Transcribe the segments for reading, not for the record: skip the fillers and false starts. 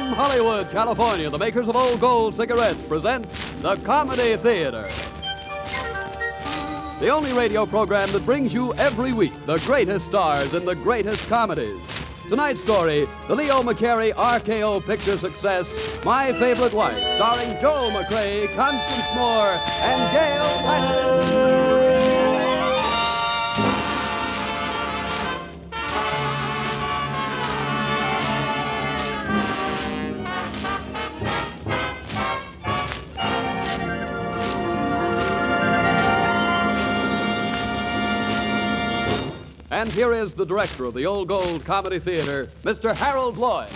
From Hollywood, California, the makers of Old Gold cigarettes present the Comedy Theater. The only radio program that brings you every week the greatest stars in the greatest comedies. Tonight's story, the Leo McCarey RKO picture success, My Favorite Wife, starring Joel McCrea, Constance Moore, and Gail Patrick. And here is the director of the Old Gold Comedy Theater, Mr. Harold Lloyd.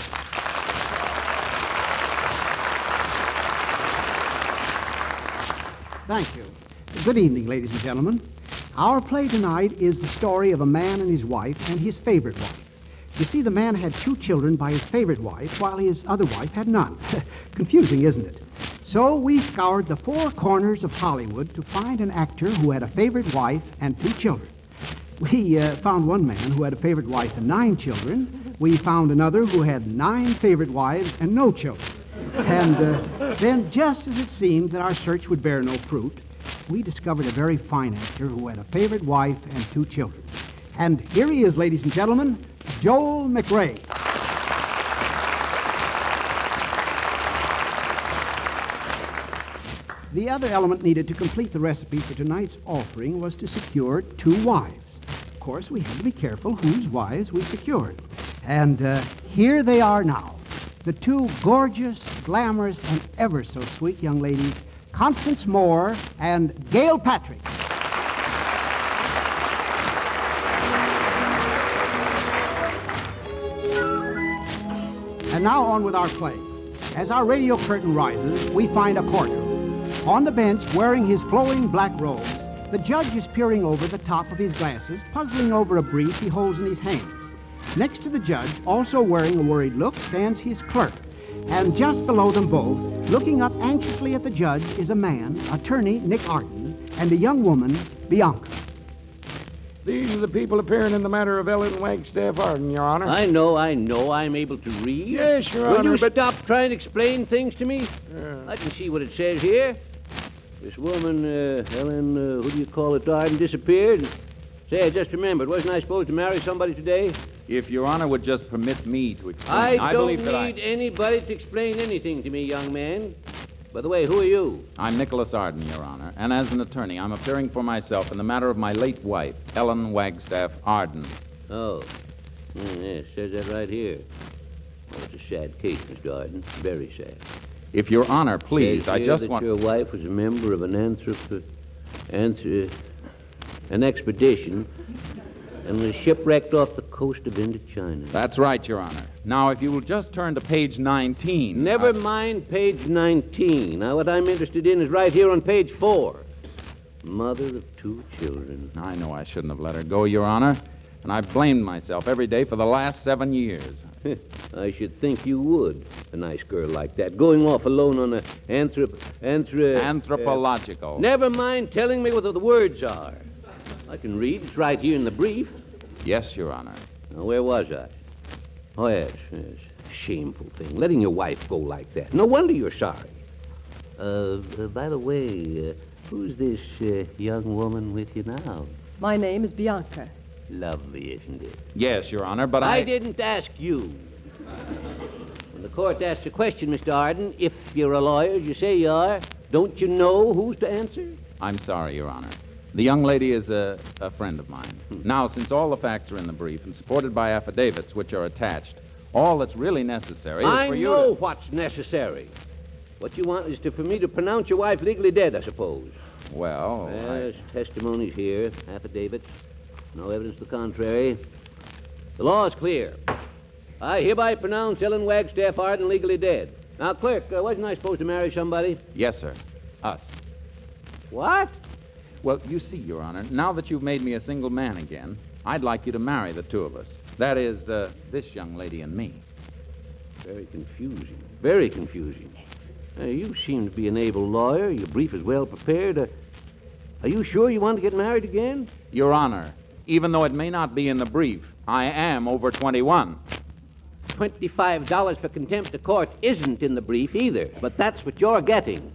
Thank you. Good evening, ladies and gentlemen. Our play tonight is the story of a man and his wife and his favorite wife. You see, the man had 2 children by his favorite wife, while his other wife had none. Confusing, isn't it? So we scoured the 4 corners of Hollywood to find an actor who had a favorite wife and 2 children. We found one man who had a favorite wife and 9 children. We found another who had 9 favorite wives and no children. And then, just as it seemed that our search would bear no fruit, we discovered a very fine actor who had a favorite wife and 2 children. And here he is, ladies and gentlemen, Joel McCrea. The other element needed to complete the recipe for tonight's offering was to secure 2 wives. Of course, we had to be careful whose wives we secured. And here they are now, the 2 gorgeous, glamorous, and ever so sweet young ladies, Constance Moore and Gail Patrick. And now on with our play. As our radio curtain rises, we find a courtroom. On the bench, wearing his flowing black robes, the judge is peering over the top of his glasses, puzzling over a brief he holds in his hands. Next to the judge, also wearing a worried look, stands his clerk. And just below them both, looking up anxiously at the judge, is a man, attorney Nick Arden, and a young woman, Bianca. These are the people appearing in the matter of Ellen Wagstaff Arden, Your Honor. I know. I'm able to read. Yes, Your Will Honor, you stop trying to explain things to me? I can see what it says here. This woman, Ellen, who do you call it, Arden, disappeared. Say, I just remembered. Wasn't I supposed to marry somebody today? If Your Honor would just permit me to explain. I don't need anybody to explain anything to me, young man. By the way, who are you? I'm Nicholas Arden, Your Honor, and as an attorney, I'm appearing for myself in the matter of my late wife, Ellen Wagstaff Arden. Oh. Yes, says that right here. Well, it's a sad case, Mr. Arden. Very sad. If Your Honor, please, Says I here just that want... your wife was a member of an expedition and was shipwrecked off the coast of Indochina. That's right, Your Honor. Now, if you will just turn to page 19... Never mind page 19. Now, what I'm interested in is right here on page 4. Mother of 2 children. I know I shouldn't have let her go, Your Honor, and I've blamed myself every day for the last 7 years. I should think you would, a nice girl like that, going off alone on a Anthropological. Never mind telling me what the words are. I can read. It's right here in the brief. Yes, Your Honor. Now, where was I? Oh, yes. Shameful thing, letting your wife go like that. No wonder you're sorry. By the way, who's this young woman with you now? My name is Bianca. Lovely, isn't it? Yes, Your Honor, but I didn't ask you. When the court asks a question, Mr. Arden, if you're a lawyer, you say you are, don't you know who's to answer? I'm sorry, Your Honor. The young lady is a friend of mine. Now, since all the facts are in the brief and supported by affidavits which are attached, all that's really necessary is for you to... I know what's necessary. What you want is for me to pronounce your wife legally dead, I suppose. Well, There's testimonies here, affidavits. No evidence to the contrary. The law is clear. I hereby pronounce Ellen Wagstaff Arden legally dead. Now, clerk, wasn't I supposed to marry somebody? Yes, sir. Us. What? Well, you see, Your Honor, now that you've made me a single man again, I'd like you to marry the 2 of us. That is, this young lady and me. Very confusing. Very confusing. You seem to be an able lawyer. Your brief is well prepared. Are you sure you want to get married again? Your Honor, even though it may not be in the brief, I am over 21. $25 for contempt of court isn't in the brief either, but that's what you're getting.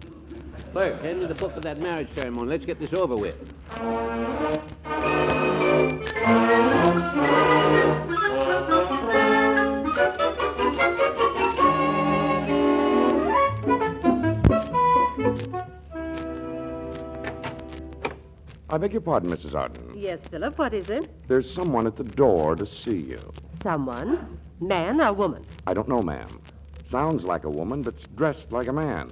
Clerk, hand me the book of that marriage ceremony. Let's get this over with. I beg your pardon, Mrs. Arden. Yes, Philip, what is it? There's someone at the door to see you. Someone? Man or woman? I don't know, ma'am. Sounds like a woman, but's dressed like a man,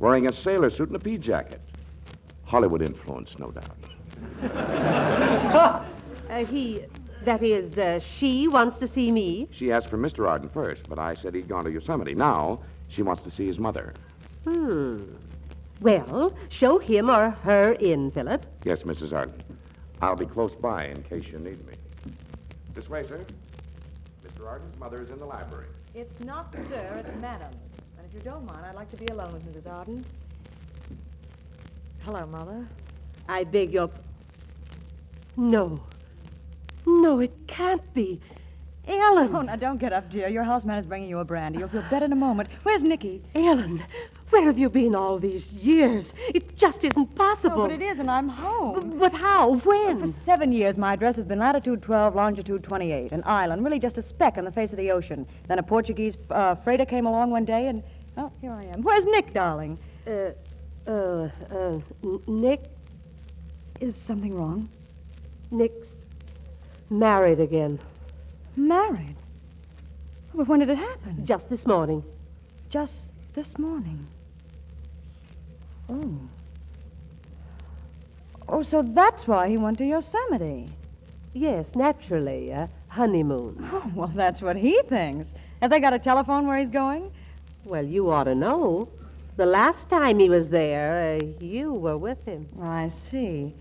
wearing a sailor suit and a pea jacket. Hollywood influence, no doubt. She wants to see me. She asked for Mr. Arden first, but I said he'd gone to Yosemite. Now, she wants to see his mother. Well, show him or her in, Philip. Yes, Mrs. Arden. I'll be close by in case you need me. This way, sir. Mr. Arden's mother is in the library. It's not sir, it's madam. And if you don't mind, I'd like to be alone with Mrs. Arden. Hello, Mother. I beg your... No. No, it can't be. Ellen! Oh, now don't get up, dear. Your houseman is bringing you a brandy. You'll feel better in a moment. Where's Nicky? Ellen, where have you been all these years? It just isn't possible. Oh, but it is, and I'm home. But how? When? For 7 years, my address has been latitude 12, longitude 28, an island, really just a speck on the face of the ocean. Then a Portuguese freighter came along one day, and, oh, here I am. Where's Nick, darling? Nick? Is something wrong? Nick's married again. Married? But when did it happen? Just this morning. Just this morning. Oh. Oh, so that's why he went to Yosemite. Yes, naturally, a honeymoon. Oh, well, that's what he thinks. Have they got a telephone where he's going? Well, you ought to know. The last time he was there, you were with him. I see.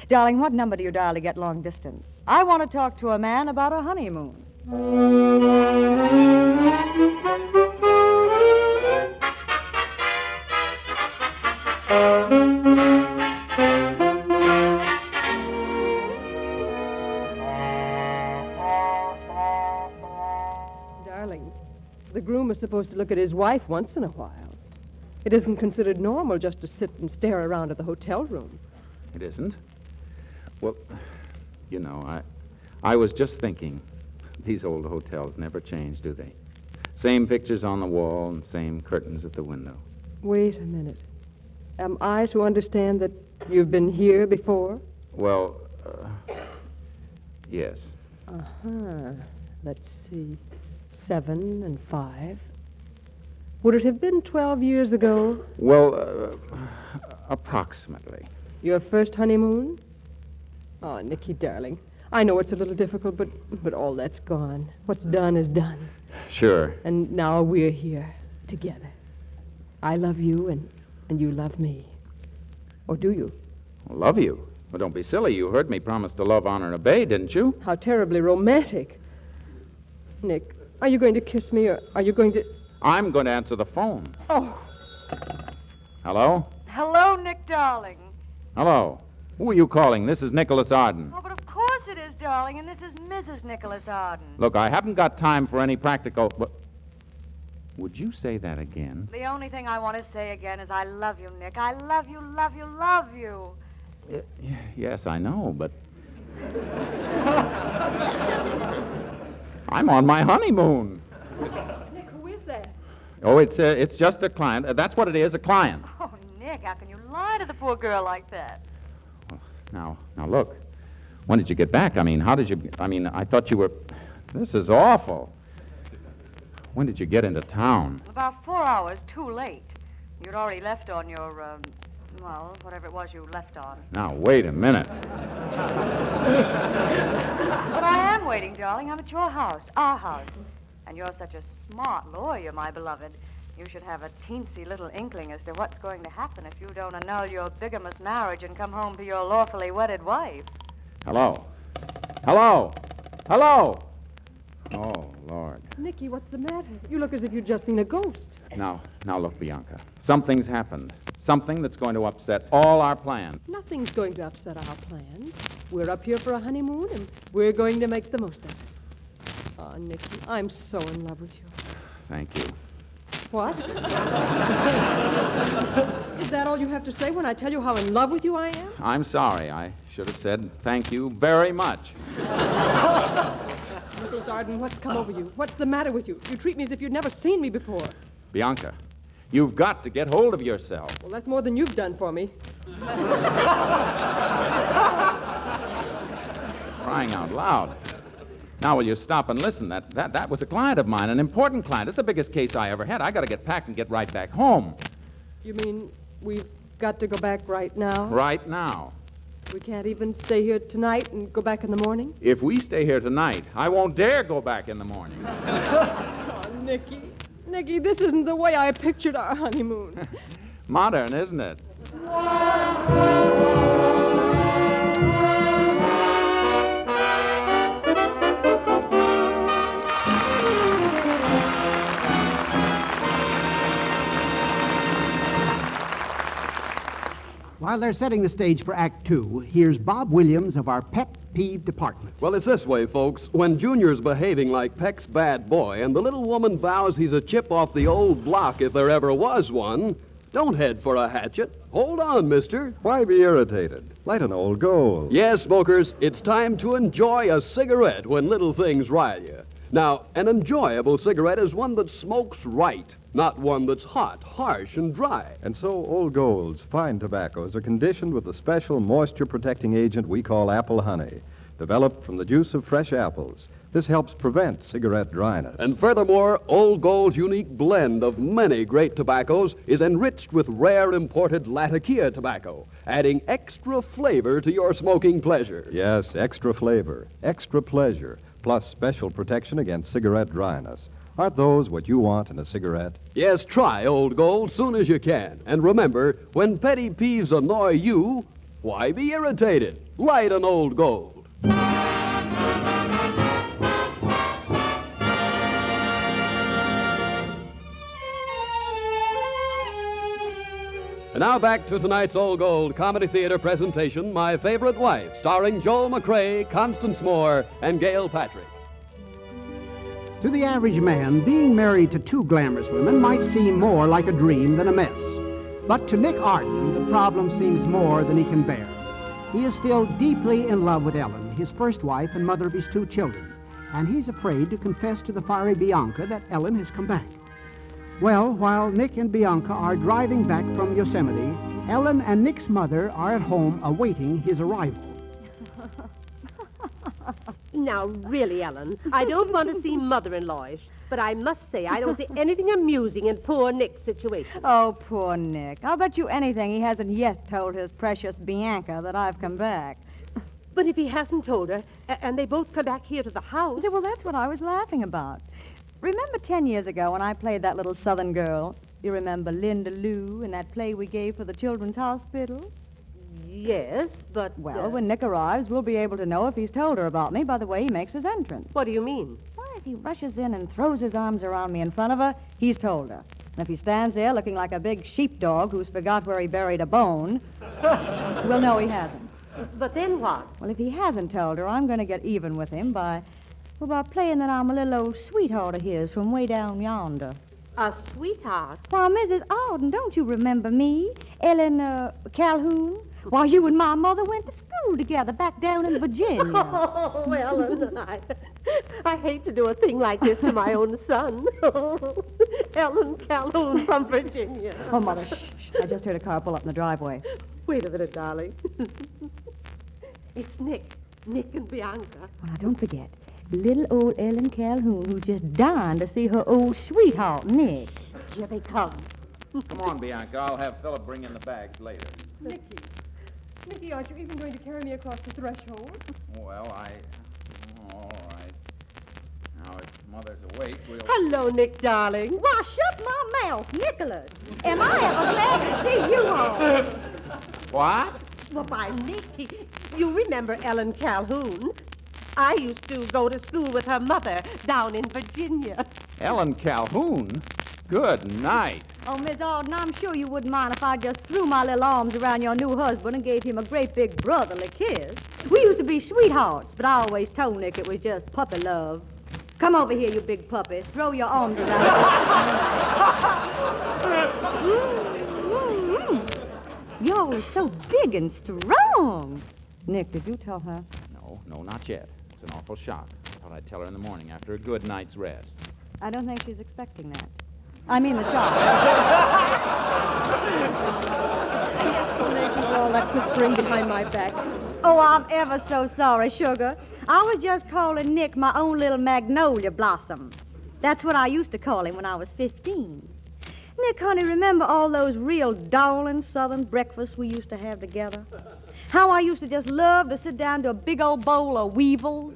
Darling, what number do you dial to get long distance? I want to talk to a man about a honeymoon. Darling, the groom is supposed to look at his wife once in a while. It isn't considered normal just to sit and stare around at the hotel room. It isn't? Well, you know, I was just thinking, these old hotels never change, do they? Same pictures on the wall and same curtains at the window. Wait a minute. Am I to understand that you've been here before? Well, yes. Uh-huh. Let's see. 7 and 5. Would it have been 12 years ago? Well, approximately. Your first honeymoon? Oh, Nicky, darling. I know it's a little difficult, but all that's gone. What's done is done. Sure. And now we're here, together. I love you, and you love me. Or do you? Love you? Well, don't be silly. You heard me promise to love, honor, and obey, didn't you? How terribly romantic. Nick, are you going to kiss me, or are you going to... I'm going to answer the phone. Oh. Hello? Hello, Nick, darling. Hello. Who are you calling? This is Nicholas Arden. Oh, but of course it is, darling, and this is Mrs. Nicholas Arden. Look, I haven't got time for any practical... Would you say that again? The only thing I want to say again is I love you, Nick. I love you, love you, love you. Yes, I know, but... I'm on my honeymoon. Nick, who is that? Oh, it's just a client. That's what it is, a client. Oh, Nick, how can you lie to the poor girl like that? Now, look. When did you get back? I mean, how did you... I mean, I thought you were... This is awful. When did you get into town? About 4 hours too late. You'd already left on your, well, whatever it was you left on. Now, wait a minute. But I am waiting, darling. I'm at your house, our house. And you're such a smart lawyer, my beloved. You should have a teensy little inkling as to what's going to happen if you don't annul your bigamous marriage and come home to your lawfully wedded wife. Hello? Hello? Hello? Oh, Lord. Nicky, what's the matter? You look as if you'd just seen a ghost. Now look, Bianca. Something's happened. Something that's going to upset all our plans. Nothing's going to upset our plans. We're up here for a honeymoon, and we're going to make the most of it. Oh, Nicky, I'm so in love with you. Thank you. What? Is that all you have to say when I tell you how in love with you I am? I'm sorry. I should have said thank you very much. Nicholas Arden, what's come over you? What's the matter with you? You treat me as if you'd never seen me before. Bianca, you've got to get hold of yourself. Well, that's more than you've done for me. Crying out loud. Now, will you stop and listen? That was a client of mine, an important client. It's the biggest case I ever had. I got to get packed and get right back home. You mean we've got to go back right now? Right now. We can't even stay here tonight and go back in the morning? If we stay here tonight, I won't dare go back in the morning. Oh, Nicky. Nicky, this isn't the way I pictured our honeymoon. Modern, isn't it? While they're setting the stage for Act Two, here's Bob Williams of our Pet Peeve Department. Well, it's this way, folks. When Junior's behaving like Peck's bad boy and the little woman vows he's a chip off the old block if there ever was one, don't head for a hatchet. Hold on, mister. Why be irritated? Light an old gold. Yes, smokers, it's time to enjoy a cigarette when little things rile you. Now, an enjoyable cigarette is one that smokes right, not one that's hot, harsh, and dry. And so Old Gold's fine tobaccos are conditioned with the special moisture-protecting agent we call apple honey, developed from the juice of fresh apples. This helps prevent cigarette dryness. And furthermore, Old Gold's unique blend of many great tobaccos is enriched with rare imported Latakia tobacco, adding extra flavor to your smoking pleasure. Yes, extra flavor, extra pleasure, plus special protection against cigarette dryness. Aren't those what you want in a cigarette? Yes, try Old Gold soon as you can. And remember, when petty peeves annoy you, why be irritated? Light an Old Gold. And now back to tonight's Old Gold Comedy Theater presentation, My Favorite Wife, starring Joel McCrea, Constance Moore, and Gail Patrick. To the average man, being married to two glamorous women might seem more like a dream than a mess. But to Nick Arden, the problem seems more than he can bear. He is still deeply in love with Ellen, his first wife and mother of his two children, and he's afraid to confess to the fiery Bianca that Ellen has come back. Well, while Nick and Bianca are driving back from Yosemite, Ellen and Nick's mother are at home awaiting his arrival. Now, really, Ellen, I don't want to seem mother-in-lawish, but I must say I don't see anything amusing in poor Nick's situation. Oh, poor Nick. I'll bet you anything he hasn't yet told his precious Bianca that I've come back. But if he hasn't told her, and they both come back here to the house... Well, that's what I was laughing about. Remember 10 years ago when I played that little Southern girl? You remember Linda Lou and that play we gave for the Children's Hospital? Yes, but... Well, when Nick arrives, we'll be able to know if he's told her about me by the way he makes his entrance. What do you mean? Why, if he rushes in and throws his arms around me in front of her, he's told her. And if he stands there looking like a big sheepdog who's forgot where he buried a bone, we'll know he hasn't. But then what? Well, if he hasn't told her, I'm going to get even with him by playing that I'm a little old sweetheart of his from way down yonder. A sweetheart? Why, Mrs. Arden, don't you remember me? Ellen Calhoun? Why, you and my mother went to school together back down in Virginia. Oh, Ellen, I hate to do a thing like this to my own son. Ellen Calhoun from Virginia. Oh, Mother, shh. I just heard a car pull up in the driveway. Wait a minute, darling. It's Nick. Nick and Bianca. Well, now, don't forget. Little old Ellen Calhoun who's just dying to see her old sweetheart, Nick. Here they come. Come on, Bianca. I'll have Philip bring in the bags later. Nicky, aren't you even going to carry me across the threshold? Well, all right. Now, if Mother's awake, we'll... Hello, Nick, darling. Why, shut my mouth, Nicholas. Am I ever glad to see you home? What? Well, by Nicky, you remember Ellen Calhoun? I used to go to school with her mother down in Virginia. Ellen Calhoun? Good night. Oh, Miss Arden, I'm sure you wouldn't mind if I just threw my little arms around your new husband and gave him a great big brotherly kiss. We used to be sweethearts, but I always told Nick it was just puppy love. Come over here, you big puppy. Throw your arms around. Y'all are so big and strong. Nick, did you tell her? No, not yet. It's an awful shock. I thought I'd tell her in the morning after a good night's rest. I don't think she's expecting that. I mean the shock. Explanation for all that whispering behind my back. Oh, I'm ever so sorry, sugar. I was just calling Nick my own little magnolia blossom. That's what I used to call him when I was 15. Nick, honey, remember all those real darling southern breakfasts we used to have together? How I used to just love to sit down to a big old bowl of weevils?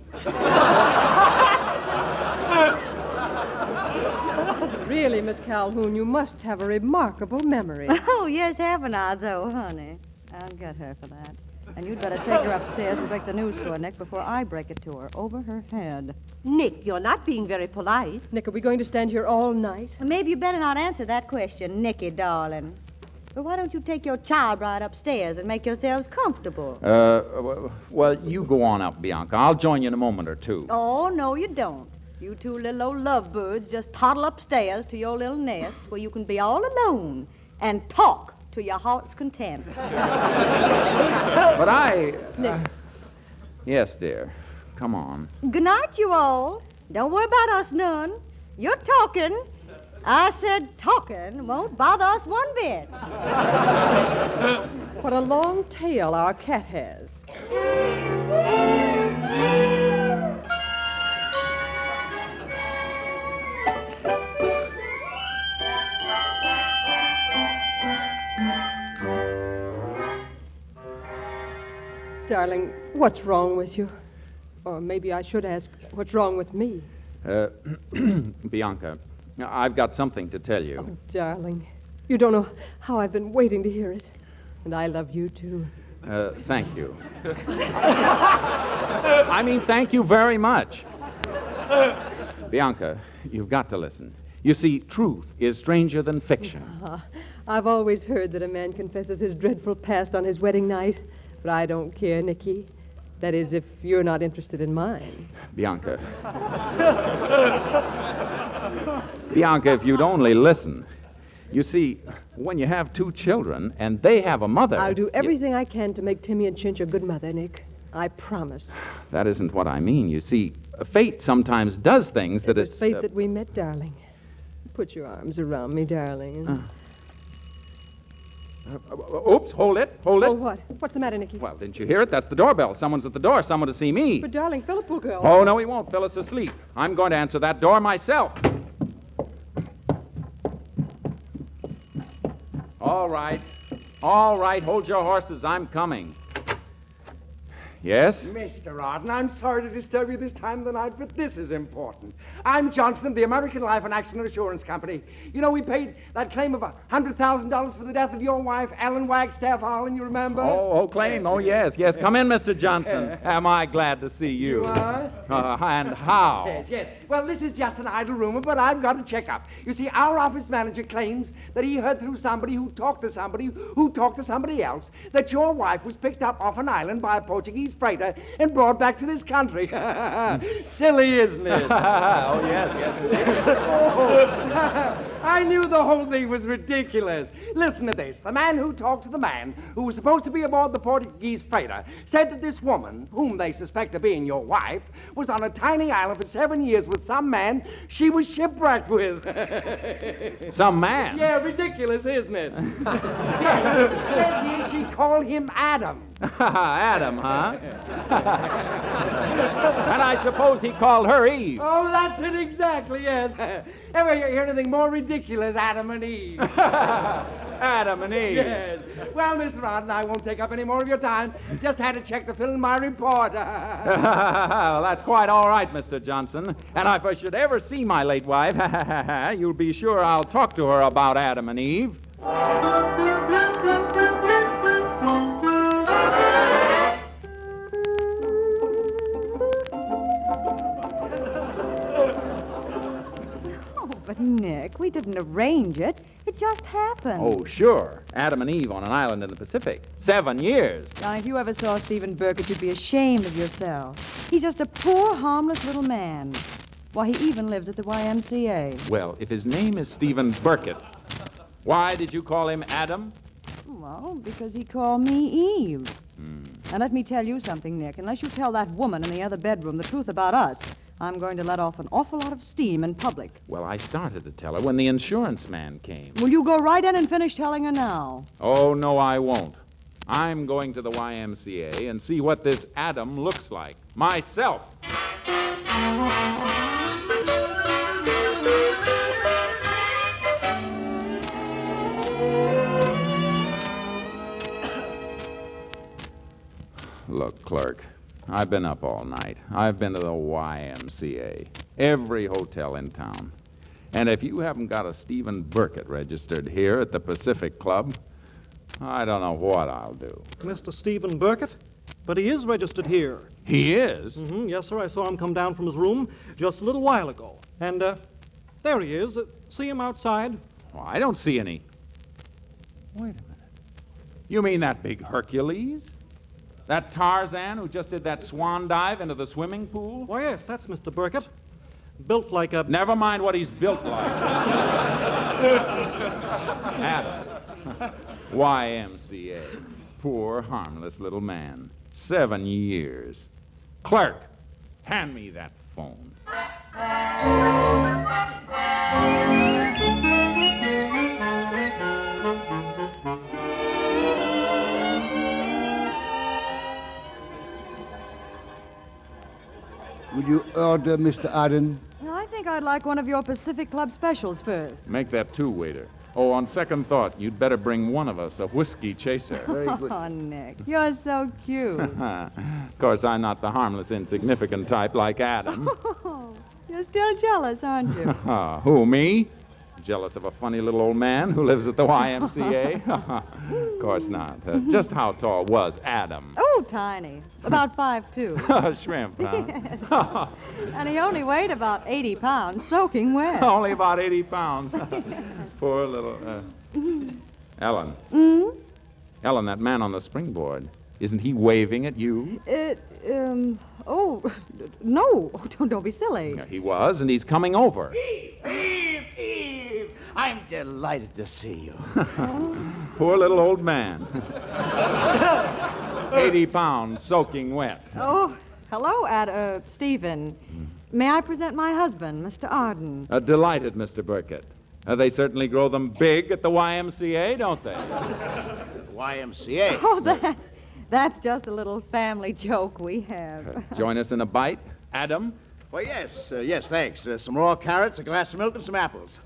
Really, Miss Calhoun, you must have a remarkable memory. Oh, yes, haven't I, though, honey? I'll get her for that. And you'd better take her upstairs and break the news to her, Nick, before I break it to her over her head. Nick, you're not being very polite. Nick, are we going to stand here all night? Well, maybe you better not answer that question, Nicky, darling. But why don't you take your child right upstairs and make yourselves comfortable? Well, you go on up, Bianca. I'll join you in a moment or two. Oh, no, you don't. You two little old lovebirds just toddle upstairs to your little nest where you can be all alone and talk to your heart's content. But Nick. Yes, dear. Come on. Good night, you all. Don't worry about us none. You're talking. I said talking won't bother us one bit. What a long tail our cat has. Darling, what's wrong with you? Or maybe I should ask, what's wrong with me? Bianca, I've got something to tell you. Oh, darling, you don't know how I've been waiting to hear it. And I love you, too. Thank you. I mean, thank you very much. Bianca, you've got to listen. You see, truth is stranger than fiction. I've always heard that a man confesses his dreadful past on his wedding night, but I don't care, Nicky. That is, if you're not interested in mine. Bianca. Bianca, if you'd only listen. You see, when you have two children and they have a mother... I'll do everything I can to make Timmy and Chinch a good mother, Nick. I promise. That isn't what I mean. You see, fate sometimes does things that it's... It was fate that we met, darling. Put your arms around me, darling. Oops, hold it. Oh, what? What's the matter, Nicky? Well, didn't you hear it? That's the doorbell. Someone's at the door. Someone to see me. But, darling, Philip will go. Oh, no, he won't. Phyllis is asleep. I'm going to answer that door myself. All right. All right, hold your horses. I'm coming. Yes? Mr. Arden, I'm sorry to disturb you this time of the night, but this is important. I'm Johnson of the American Life and Accident Assurance Company. You know, we paid that claim of $100,000 for the death of your wife, Ellen Wagstaff Harlan, you remember? Oh, claim. Oh, yes. Come in, Mr. Johnson. Am I glad to see you? You are? And how? Yes. Well, this is just an idle rumor, but I've got to check up. You see, our office manager claims that he heard through somebody who talked to somebody who talked to somebody else that your wife was picked up off an island by a Portuguese freighter and brought back to this country. Silly, isn't it? Oh, yes, it is. I knew the whole thing was ridiculous. Listen to this. The man who talked to the man who was supposed to be aboard the Portuguese freighter said that this woman, whom they suspect of being your wife, was on a tiny island for 7 years with some man she was shipwrecked with. Some man? Yeah, ridiculous, isn't it? Yeah, it says here she called him Adam. Adam, huh? And I suppose he called her Eve. Oh, that's it exactly, yes. Ever hear anything more ridiculous, Adam and Eve? Adam and Eve. Yes. Well, Mr. Arden, I won't take up any more of your time. Just had to check to fill in my report. Well, that's quite all right, Mr. Johnson. And if I should ever see my late wife, you'll be sure I'll talk to her about Adam and Eve. But, Nick, we didn't arrange it. It just happened. Oh, sure. Adam and Eve on an island in the Pacific. 7 years. Johnny, if you ever saw Stephen Burkett, you'd be ashamed of yourself. He's just a poor, harmless little man. Why, he even lives at the YMCA. Well, if his name is Stephen Burkett, why did you call him Adam? Well, because he called me Eve. And let me tell you something, Nick. Unless you tell that woman in the other bedroom the truth about us, I'm going to let off an awful lot of steam in public. Well, I started to tell her when the insurance man came. Will you go right in and finish telling her now? Oh, no, I won't. I'm going to the YMCA and see what this Adam looks like. Myself. Look, clerk, I've been up all night. I've been to the YMCA, every hotel in town. And if you haven't got a Stephen Burkett registered here at the Pacific Club, I don't know what I'll do. Mr. Stephen Burkett? But he is registered here. He is? Mm-hmm. Yes, sir. I saw him come down from his room just a little while ago. And, there he is. See him outside? Well, I don't see any. Wait a minute. You mean that big Hercules? That Tarzan who just did that swan dive into the swimming pool? Why, yes, that's Mr. Burkett. Built like a... Never mind what he's built like. Adam. YMCA. Poor, harmless little man. 7 years. Clerk, hand me that phone. Will you order, Mr. Arden? I think I'd like one of your Pacific Club specials first. Make that 2, waiter. Oh, on second thought, you'd better bring one of us a whiskey chaser. Very good. Oh, Nick, you're so cute. Of course, I'm not the harmless, insignificant type like Adam. You're still jealous, aren't you? Who, me? Jealous of a funny little old man who lives at the YMCA? Of course not. Just how tall was Adam? Oh, tiny. About 5'2". Shrimp, huh? And he only weighed about 80 pounds, soaking wet. Only about 80 pounds. Poor little... Ellen. Mm-hmm? Ellen, that man on the springboard, isn't he waving at you? Oh, no. Don't be silly. Yeah, he was, and he's coming over. Eve! I'm delighted to see you. Poor little old man. 80 pounds, soaking wet. Oh, hello, Stephen. May I present my husband, Mr. Arden? Delighted, Mr. Burkett. They certainly grow them big at the YMCA, don't they? YMCA? Oh, that's just a little family joke we have. Join us in a bite, Adam? Well, yes, thanks. Some raw carrots, a glass of milk, and some apples.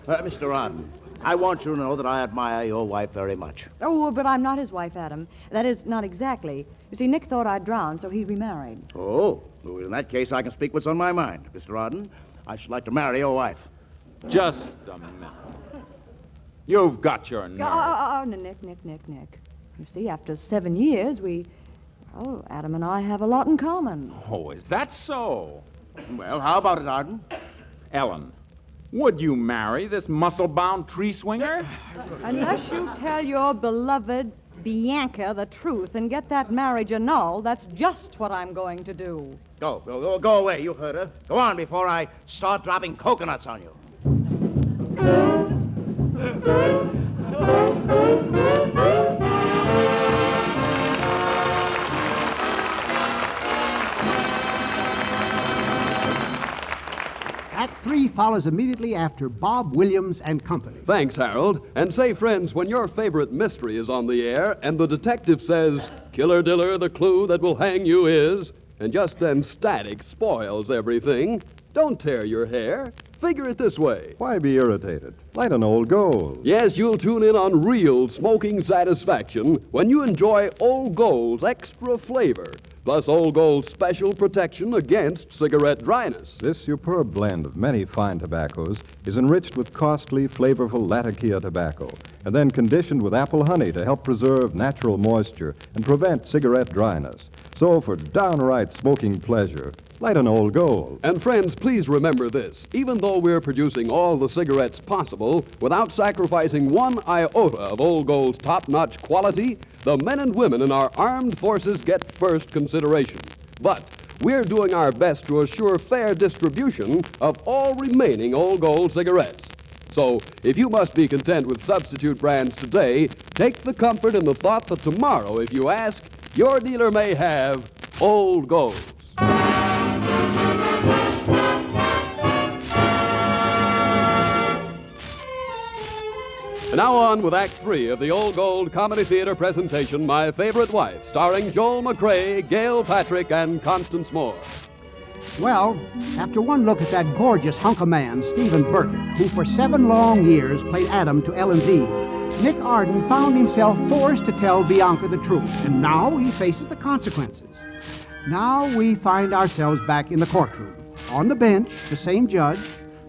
Mr. Arden, I want you to know that I admire your wife very much. Oh, but I'm not his wife, Adam. That is, not exactly. You see, Nick thought I'd drowned, so he remarried. Oh, well, in that case, I can speak what's on my mind. Mr. Arden, I should like to marry your wife. Just a minute. You've got your nerve. Oh, Nick. You see, after 7 years, Adam and I have a lot in common. Oh, is that so? Well, how about it, Arden? Ellen, would you marry this muscle-bound tree swinger? Unless you tell your beloved Bianca the truth and get that marriage annulled, that's just what I'm going to do. Go away, you heard her. Go on before I start dropping coconuts on you. Act 3 follows immediately after Bob Williams and Company. Thanks, Harold. And say, friends, when your favorite mystery is on the air and the detective says, "Killer Diller, the clue that will hang you is," and just then static spoils everything, don't tear your hair. Figure it this way. Why be irritated? Light an Old Gold. Yes, you'll tune in on real smoking satisfaction when you enjoy Old Gold's extra flavor, plus Old Gold's special protection against cigarette dryness. This superb blend of many fine tobaccos is enriched with costly, flavorful Latakia tobacco and then conditioned with apple honey to help preserve natural moisture and prevent cigarette dryness. So for downright smoking pleasure, light an Old Gold. And friends, please remember this. Even though we're producing all the cigarettes possible without sacrificing one iota of Old Gold's top-notch quality, the men and women in our armed forces get first consideration. But we're doing our best to assure fair distribution of all remaining Old Gold cigarettes. So, if you must be content with substitute brands today, take the comfort in the thought that tomorrow, if you ask, your dealer may have Old Golds. And now on with Act 3 of the Old Gold Comedy Theater presentation, My Favorite Wife, starring Joel McCrea, Gail Patrick, and Constance Moore. Well, after one look at that gorgeous hunk of man, Stephen Burkett, who for 7 long years played Adam to Ellen's Eve, Nick Arden found himself forced to tell Bianca the truth, and now he faces the consequences. Now we find ourselves back in the courtroom. On the bench, the same judge,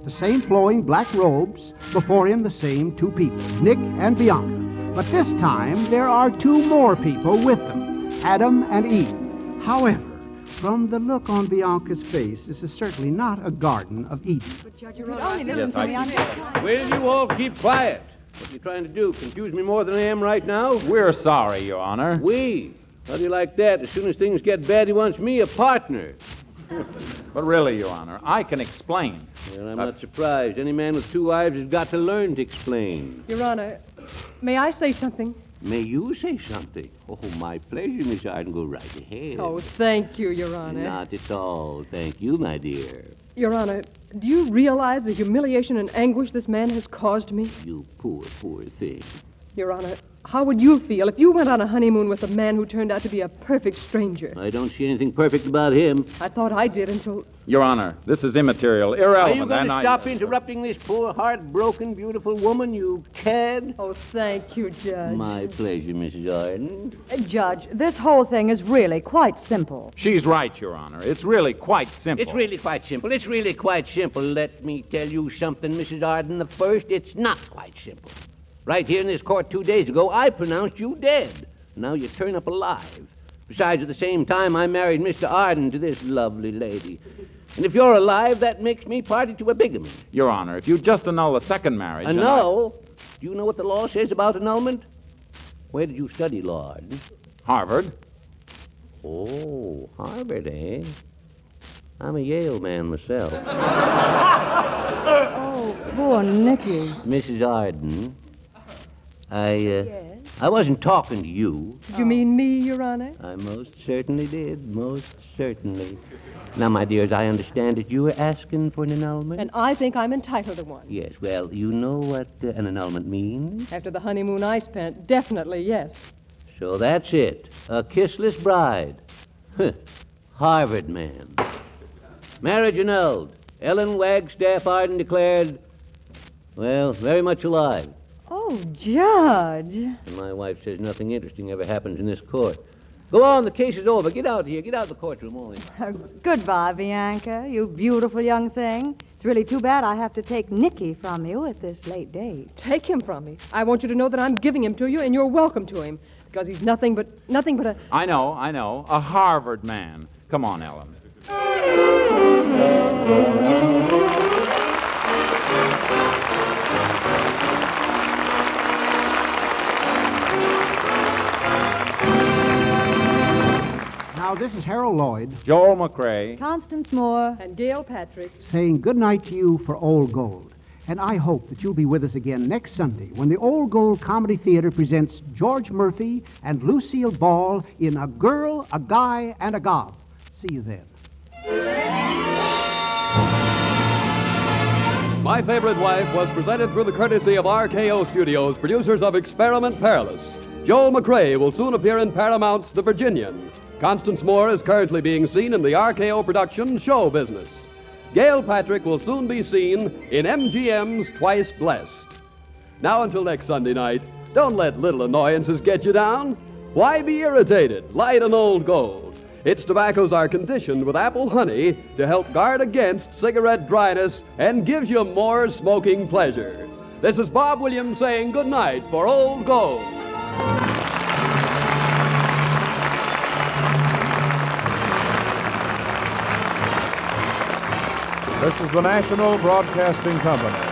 the same flowing black robes, before him the same 2 people, Nick and Bianca. But this time there are 2 more people with them, Adam and Eve. However, from the look on Bianca's face, this is certainly not a Garden of Eden. But Judge, you could only listen to me on Will you all keep quiet? What are you trying to do? Confuse me more than I am right now? We're sorry, Your Honor. We? How do you like that? As soon as things get bad, he wants me a partner. But really, Your Honor, I can explain. Well, I'm not surprised. Any man with 2 wives has got to learn to explain. Your Honor, may I say something? May you say something? Oh, my pleasure, Miss Arden. Go right ahead. Oh, thank you, Your Honor. Not at all. Thank you, my dear. Your Honor, do you realize the humiliation and anguish this man has caused me? You poor, poor thing. Your Honor, how would you feel if you went on a honeymoon with a man who turned out to be a perfect stranger? I don't see anything perfect about him. I thought I did until... Your Honor, this is immaterial, irrelevant. Are you going to stop interrupting this poor, heartbroken, beautiful woman, you cad? Oh, thank you, Judge. My pleasure, Mrs. Arden. Judge, this whole thing is really quite simple. She's right, Your Honor. It's really quite simple. It's really quite simple. It's really quite simple. Let me tell you something, Mrs. Arden. The first, it's not quite simple. Right here in this court 2 days ago, I pronounced you dead. Now you turn up alive. Besides, at the same time, I married Mr. Arden to this lovely lady. And if you're alive, that makes me party to a bigamy. Your Honor, if you just annul the second marriage... Annul? Do you know what the law says about annulment? Where did you study law, Arden? Harvard. Oh, Harvard, eh? I'm a Yale man myself. Oh, poor Nicky. Mrs. Arden, I wasn't talking to you. Did you mean me, Your Honor? I most certainly did, most certainly. Now, my dears, I understand that you were asking for an annulment. And I think I'm entitled to one. Yes, well, you know what an annulment means? After the honeymoon I spent, definitely yes. So that's it. A kissless bride. Huh. Harvard man. Marriage annulled. Ellen Wagstaff Arden declared, well, very much alive. Oh, Judge. And my wife says nothing interesting ever happens in this court. Go on, the case is over. Get out here. Get out of the courtroom, all in. Goodbye, Bianca, you beautiful young thing. It's really too bad I have to take Nicky from you at this late date. Take him from me. I want you to know that I'm giving him to you, and you're welcome to him, because he's nothing but a... I know. A Harvard man. Come on, Ellen. Now, this is Harold Lloyd. Joel McCrea. Constance Moore. And Gail Patrick. Saying good night to you for Old Gold. And I hope that you'll be with us again next Sunday when the Old Gold Comedy Theater presents George Murphy and Lucille Ball in A Girl, a Guy, and a Gob. See you then. My Favorite Wife was presented through the courtesy of RKO Studios, producers of Experiment Perilous. Joel McCrea will soon appear in Paramount's The Virginian. Constance Moore is currently being seen in the RKO production Show Business. Gail Patrick will soon be seen in MGM's Twice Blessed. Now until next Sunday night, don't let little annoyances get you down. Why be irritated? Light an Old Gold. Its tobaccos are conditioned with apple honey to help guard against cigarette dryness and gives you more smoking pleasure. This is Bob Williams saying good night for Old Gold. This is the National Broadcasting Company.